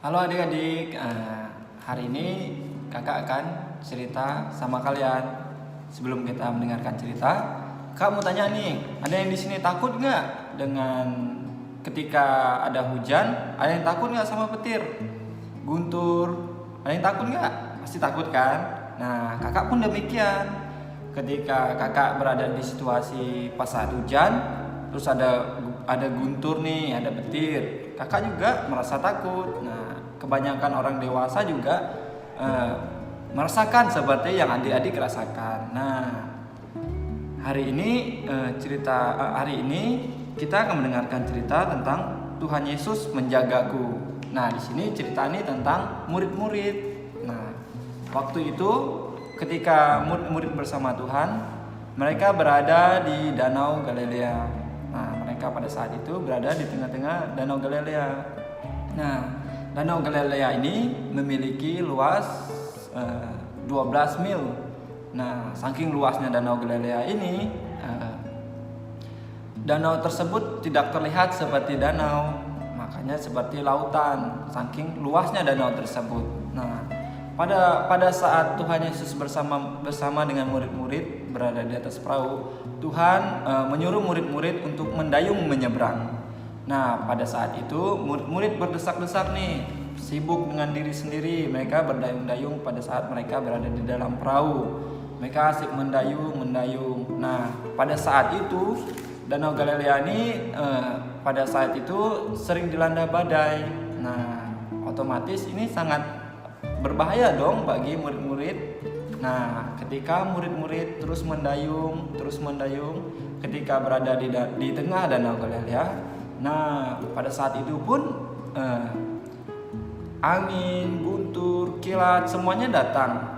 Halo adik-adik, hari ini kakak akan cerita sama kalian. Sebelum kita mendengarkan cerita, kak mau tanya nih, ada yang di sini takut nggak dengan ketika ada hujan? Ada yang takut nggak sama petir, guntur? Ada yang takut nggak? Pasti takut kan? Nah, kakak pun demikian. Ketika kakak berada di situasi pas saat hujan, terus ada guntur nih, ada petir, kakak juga merasa takut. Nah, kebanyakan orang dewasa juga merasakan seperti yang adik-adik rasakan. Nah, hari ini hari ini kita akan mendengarkan cerita tentang Tuhan Yesus menjagaku. Nah, di sini cerita ini tentang murid-murid. Nah, waktu itu ketika murid-murid bersama Tuhan, mereka berada di Danau Galilea. Nah, mereka pada saat itu berada di tengah-tengah Danau Galilea. Nah, Danau Galilea ini memiliki luas 12 mil. Nah, saking luasnya Danau Galilea ini, danau tersebut tidak terlihat seperti danau, makanya seperti lautan, saking luasnya danau tersebut. Nah, pada saat Tuhan Yesus bersama dengan murid-murid berada di atas perahu, Tuhan menyuruh murid-murid untuk mendayung menyeberang. Nah, pada saat itu murid-murid berdesak-desak nih, sibuk dengan diri sendiri. Mereka berdayung-dayung pada saat mereka berada di dalam perahu. Mereka asik mendayung. Nah, pada saat itu Danau Galilea ini pada saat itu sering dilanda badai. Nah, otomatis ini sangat berbahaya dong bagi murid-murid. Nah, ketika murid-murid terus mendayung, ketika berada di tengah Danau Galilea, nah pada saat itu pun angin, guntur, kilat semuanya datang,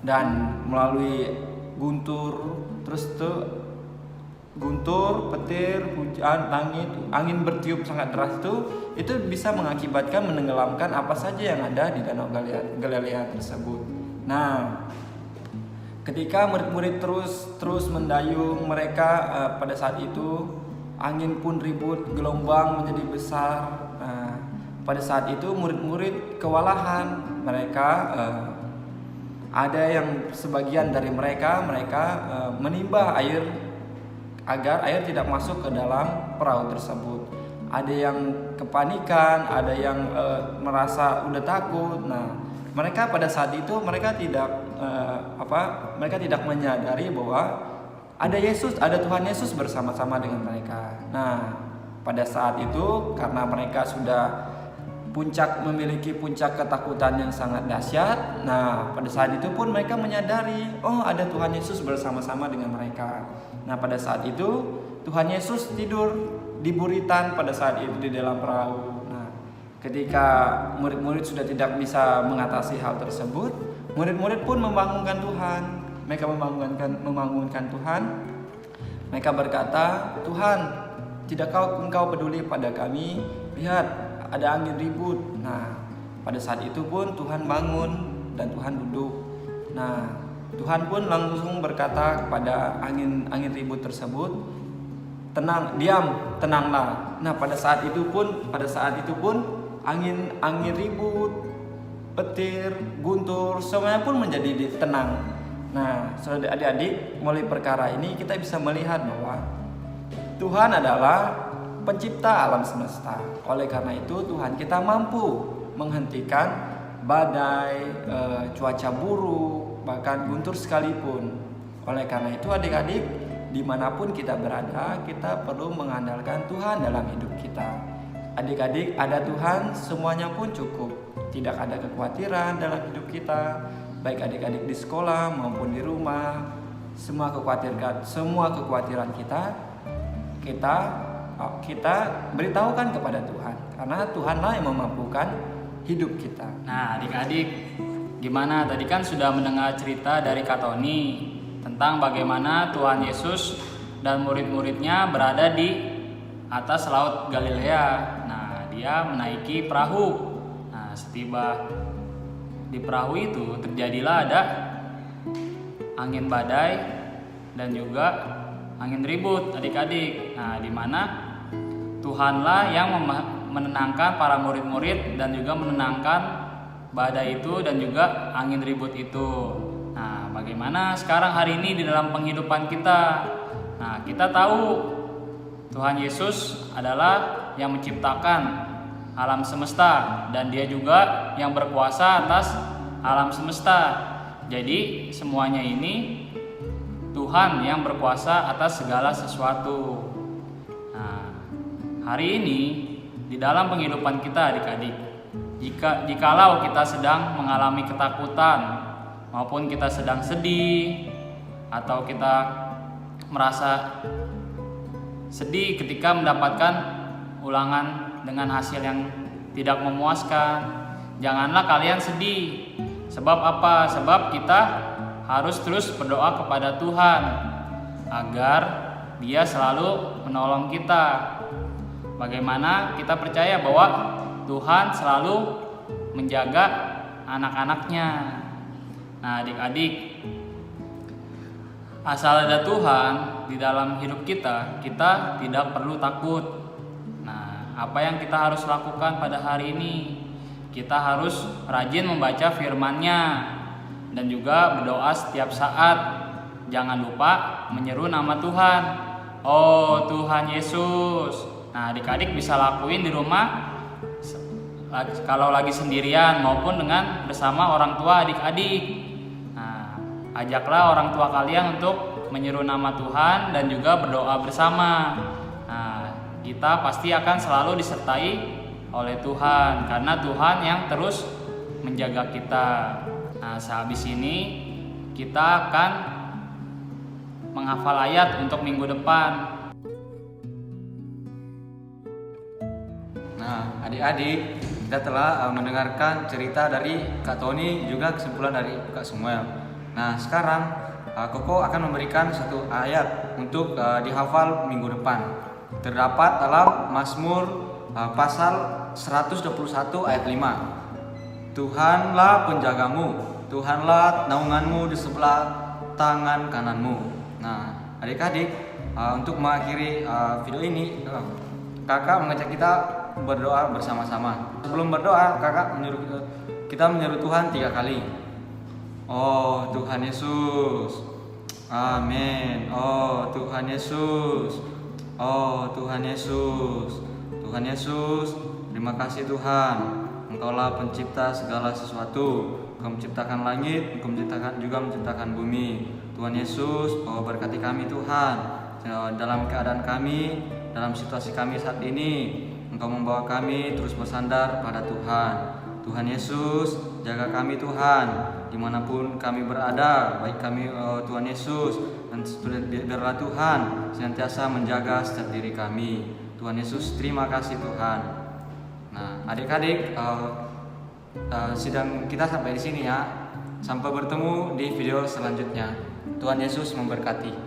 dan melalui guntur, petir, hujan, angin bertiup sangat deras itu bisa mengakibatkan menenggelamkan apa saja yang ada di Danau Galilea tersebut. Nah, ketika murid-murid terus mendayung, mereka pada saat itu angin pun ribut, gelombang menjadi besar. Nah, pada saat itu murid-murid kewalahan. Mereka ada yang sebagian dari mereka menimba air agar air tidak masuk ke dalam perahu tersebut. Ada yang kepanikan, ada yang merasa udah takut. Nah, mereka pada saat itu mereka tidak menyadari bahwa ada Tuhan Yesus bersama-sama dengan mereka. Nah, pada saat itu karena mereka sudah memiliki puncak ketakutan yang sangat dahsyat. Nah, pada saat itu pun mereka menyadari, ada Tuhan Yesus bersama-sama dengan mereka. Nah, pada saat itu Tuhan Yesus tidur di buritan pada saat itu di dalam perahu. Nah, ketika murid-murid sudah tidak bisa mengatasi hal tersebut, murid-murid pun membangunkan Tuhan. Mereka membangunkan Tuhan. Mereka berkata, "Tuhan, tidakkah Engkau peduli pada kami? Lihat, ada angin ribut." Nah, pada saat itu pun Tuhan bangun dan Tuhan duduk. Nah, Tuhan pun langsung berkata kepada angin ribut tersebut, "Diam, tenanglah." Nah, pada saat itu pun angin ribut, petir, guntur, semuanya pun menjadi tenang. Nah, saudara adik-adik, melalui perkara ini kita bisa melihat bahwa Tuhan adalah pencipta alam semesta. Oleh karena itu Tuhan kita mampu menghentikan badai, cuaca buruk, bahkan guntur sekalipun. Oleh karena itu adik-adik, dimanapun kita berada, kita perlu mengandalkan Tuhan dalam hidup kita. Adik-adik, ada Tuhan semuanya pun cukup. Tidak ada kekhawatiran dalam hidup kita, baik adik-adik di sekolah maupun di rumah. Semua kekhawatiran kita beritahukan kepada Tuhan, karena Tuhanlah yang memampukan hidup kita. Nah, adik-adik, gimana? Tadi kan sudah mendengar cerita dari Kak Tony tentang bagaimana Tuhan Yesus dan murid-muridnya berada di atas laut Galilea. Nah, dia menaiki perahu. Nah, setiba di perahu itu terjadilah ada angin badai dan juga angin ribut, adik-adik. Nah, di mana Tuhanlah yang menenangkan para murid-murid dan juga menenangkan badai itu dan juga angin ribut itu. Nah, bagaimana sekarang hari ini di dalam penghidupan kita? Nah, kita tahu Tuhan Yesus adalah yang menciptakan alam semesta dan Dia juga yang berkuasa atas alam semesta. Jadi semuanya ini Tuhan yang berkuasa atas segala sesuatu. Nah, hari ini di dalam penghidupan kita adik-adik, jikalau kita sedang mengalami ketakutan maupun kita sedang sedih atau kita merasa sedih ketika mendapatkan ulangan dengan hasil yang tidak memuaskan, janganlah kalian sedih. Sebab apa? Sebab kita harus terus berdoa kepada Tuhan agar Dia selalu menolong kita. Bagaimana kita percaya bahwa Tuhan selalu menjaga anak-anaknya. Nah, adik-adik, asal ada Tuhan di dalam hidup kita, kita tidak perlu takut. Nah, apa yang kita harus lakukan pada hari ini? Kita harus rajin membaca firman-Nya dan juga berdoa setiap saat. Jangan lupa menyeru nama Tuhan. Oh Tuhan Yesus. Nah, adik-adik bisa lakuin di rumah kalau lagi sendirian maupun dengan bersama orang tua adik-adik. Nah, ajaklah orang tua kalian untuk menyeru nama Tuhan dan juga berdoa bersama. Nah, kita pasti akan selalu disertai oleh Tuhan karena Tuhan yang terus menjaga kita. Nah, sehabis ini kita akan menghafal ayat untuk minggu depan. Nah, adik-adik, kita telah mendengarkan cerita dari Kak Tony, juga kesimpulan dari Kak Samuel. Nah, sekarang Koko akan memberikan satu ayat untuk dihafal minggu depan. Terdapat dalam Mazmur pasal 121 ayat 5. Tuhanlah penjagamu, Tuhanlah naunganmu di sebelah tangan kananmu. Nah, adik-adik, untuk mengakhiri video ini, kakak mengajak kita berdoa bersama-sama. Sebelum berdoa, kakak kita menyeru Tuhan 3 kali. Oh Tuhan Yesus, amin. Oh Tuhan Yesus, oh Tuhan Yesus, Tuhan Yesus, terima kasih Tuhan. Engkaulah pencipta segala sesuatu. Engkau menciptakan langit, Engkau juga menciptakan bumi. Tuhan Yesus, oh berkati kami Tuhan dalam keadaan kami, dalam situasi kami saat ini. Engkau membawa kami terus bersandar pada Tuhan. Tuhan Yesus, jaga kami Tuhan, dimanapun kami berada, baik kami Tuhan Yesus, dan biarlah Tuhan senantiasa menjaga setiap diri kami. Tuhan Yesus, terima kasih Tuhan. Nah, adik-adik, sidang kita sampai di sini ya. Sampai bertemu di video selanjutnya. Tuhan Yesus memberkati.